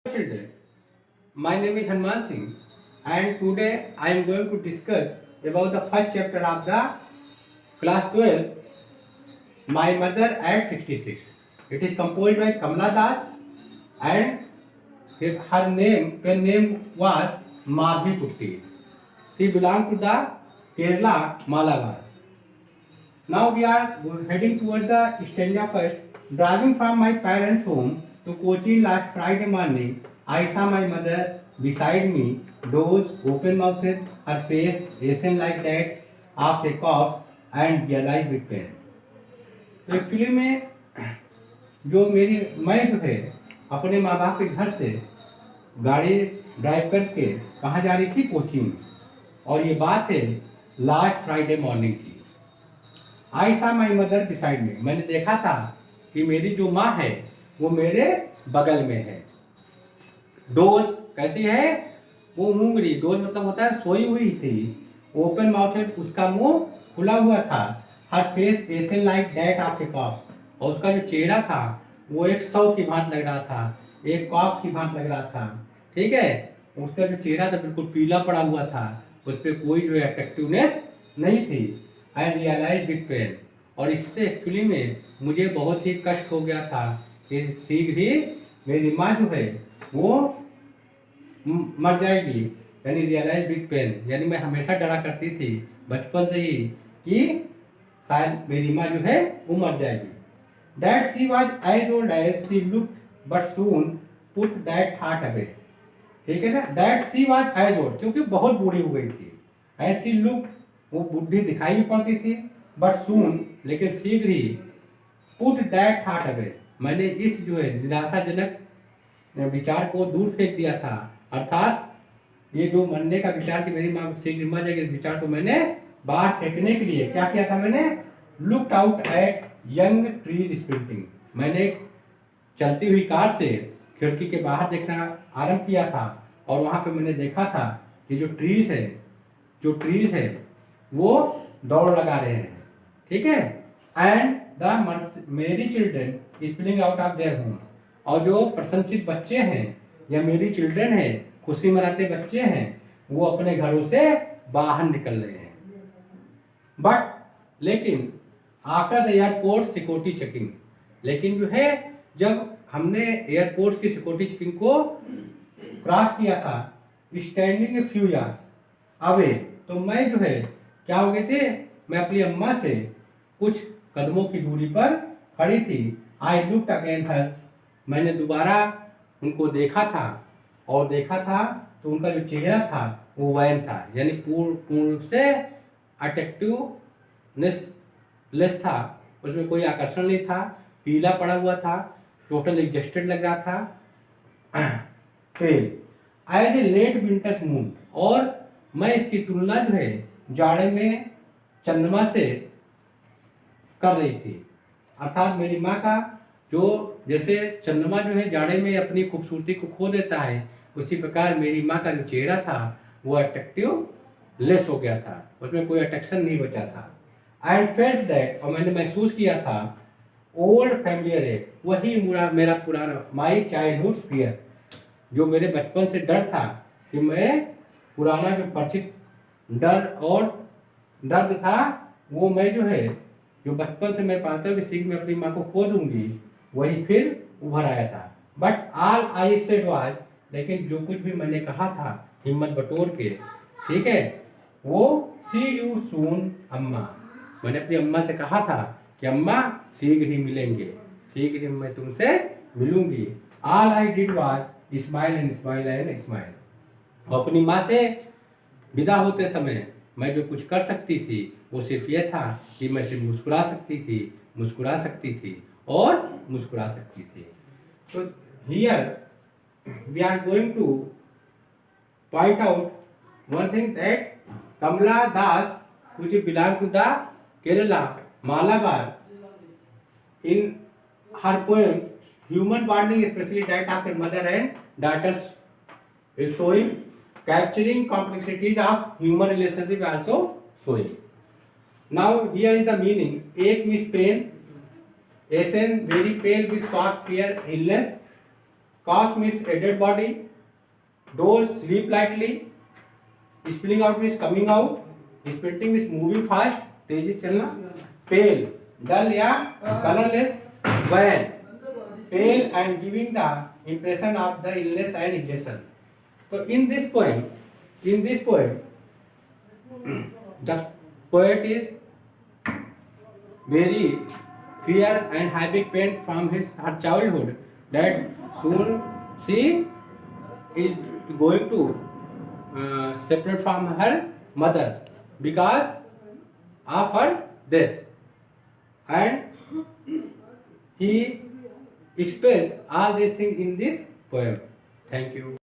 Children, my name is Hanuman Singh and today I am going to discuss about the first chapter of the class 12, My Mother at 66. It is composed by Kamala Das and her pen name was Madhvi Putti. She belonged to the Kerala Malabar. Now we are heading towards the stanza first. Driving from my parents' home to Kochi last Friday morning, I saw my mother beside me, doors open mouthed, her face ashen like that of a corpse and realized with pain. तो actually में मैं जो है अपने माँ बाप के घर से गाड़ी ड्राइव करके कहाँ जा रही थी, कोची में। और ये बात है लास्ट फ्राइडे मॉर्निंग की। आई सा माई मदर बिसाइड में, मैंने देखा था कि मेरी जो माँ है वो मेरे बगल में है। डोज कैसी है, वो मूंग रही। डोज मतलब होता है सोई हुई थी, ओपन माउथेड, उसका मुंह खुला हुआ था। Her face ashen like that of a corpse, और उसका जो चेहरा था वो एक शव की भांत लग रहा था, एक कॉप्स की भांत लग रहा था। ठीक है, उसका जो चेहरा था बिल्कुल पीला पड़ा हुआ था, उस पर कोई जो अट्रैक्टिवनेस नहीं थी। आई रियलाइज विद पेन, और इससे एक्चुअली में मुझे बहुत ही कष्ट हो गया था कि शीघ्र ही मेरी माँ जो है वो मर जाएगी। यानी रियलाइज विद पेन, यानी मैं हमेशा डरा करती थी बचपन से ही कि शायद मेरी माँ जो है वो मर जाएगी। That she was as old as she looked, but soon put that thought away. ठीक है ना, That she was as old, क्योंकि बहुत बूढ़ी हो गई थी। As she looked, वो बुढ़ी दिखाई भी पड़ती थी, बट सून, लेकिन शीघ्र ही, पुट दैट थॉट अवे, मैंने इस जो है निराशाजनक विचार को दूर फेंक दिया था। अर्थात ये जो मरने का विचार कि मेरी माँ शीघ्र मर जाएगी, इस विचार को मैंने बाहर फेंकने के लिए क्या किया था, मैंने looked out at young trees sprinting, मैंने चलती हुई कार से खिड़की के बाहर देखना आरंभ किया था। और वहां पे मैंने देखा था कि जो ट्रीज है वो दौड़ लगा रहे हैं। ठीक है, एंड द मेरी children spilling out of their home, और जो प्रसन्नचित बच्चे हैं या मेरी चिल्ड्रन है, खुशी मनाते बच्चे हैं, वो अपने घरों से बाहर निकल रहे हैं। बट लेकिन after the airport security checking, लेकिन जो है जब हमने एयरपोर्ट की सिक्योरिटी चेकिंग को क्रॉस किया था, standing a few yards away, तो मैं जो है क्या हो गए थे, मैं अपनी अम्मा से कुछ कदमों की दूरी पर खड़ी थी। आई लुक्ड अगेन हर, मैंने दोबारा उनको देखा था, और देखा था तो उनका जो चेहरा था वो वैन था, यानी पूर्ण रूप से अट्रैक्टिवनेस लेस था, उसमें कोई आकर्षण नहीं था, पीला पड़ा हुआ था, टोटल एग्जस्टेड लग रहा था, pale as a late winter's moon, और मैं इसकी तुलना जो है जाड़े में चंद्रमा से कर रही थी। अर्थात मेरी माँ का जो जैसे चंद्रमा जो है जाड़े में अपनी खूबसूरती को खो देता है, उसी प्रकार मेरी माँ का जो चेहरा था वो अट्रैक्टिव लेस हो गया था, उसमें कोई अट्रैक्शन नहीं बचा था। आई फेल्ट दैट, और मैंने महसूस किया था, ओल्ड फैमिलियर है, वही मेरा पुराना माई चाइल्डहुड फियर, जो मेरे बचपन से डर था कि मैं पुराना जो परिचित डर और दर्द था वो मैं जो है जो बचपन से मैं पाता हूँ कि शीघ्र मैं अपनी माँ को खो दूंगी, वही फिर उभर आया था। But all I said was, लेकिन जो कुछ भी मैंने कहा था हिम्मत बटोर के, ठीक है, वो सी यू सून अम्मा, मैंने अपनी अम्मा से कहा था कि अम्मा शीघ्र ही मिलेंगे, शीघ्र ही मैं तुमसे मिलूंगी। All I did was smile and smile and smile, अपनी माँ से विदा होते समय मैं जो कुछ कर सकती थी वो सिर्फ ये था कि मैं सिर्फ मुस्कुरा सकती थी और मुस्कुरा सकती थी। तो here we are going to point out one thing that Kamala Das which belong to the Kerala Malabar, in her poems human bonding, especially that of a mother and daughters, is showing, capturing complexities of human relationship also showing. Now here is the meaning, एक miss pain, Asian very pale with shock, fear, illness, Cos means a dead body. Doze, sleep lightly. Spilling out means coming out. Sprinting means moving fast, तेजी से चलना. Pale, dull या colorless. Wan, pale and giving the impression of the illness and exhaustion. So in this poem, the poet is very fear and having pain from her childhood that soon she is going to separate from her mother because of her death, and he expressed all these things in this poem. Thank you.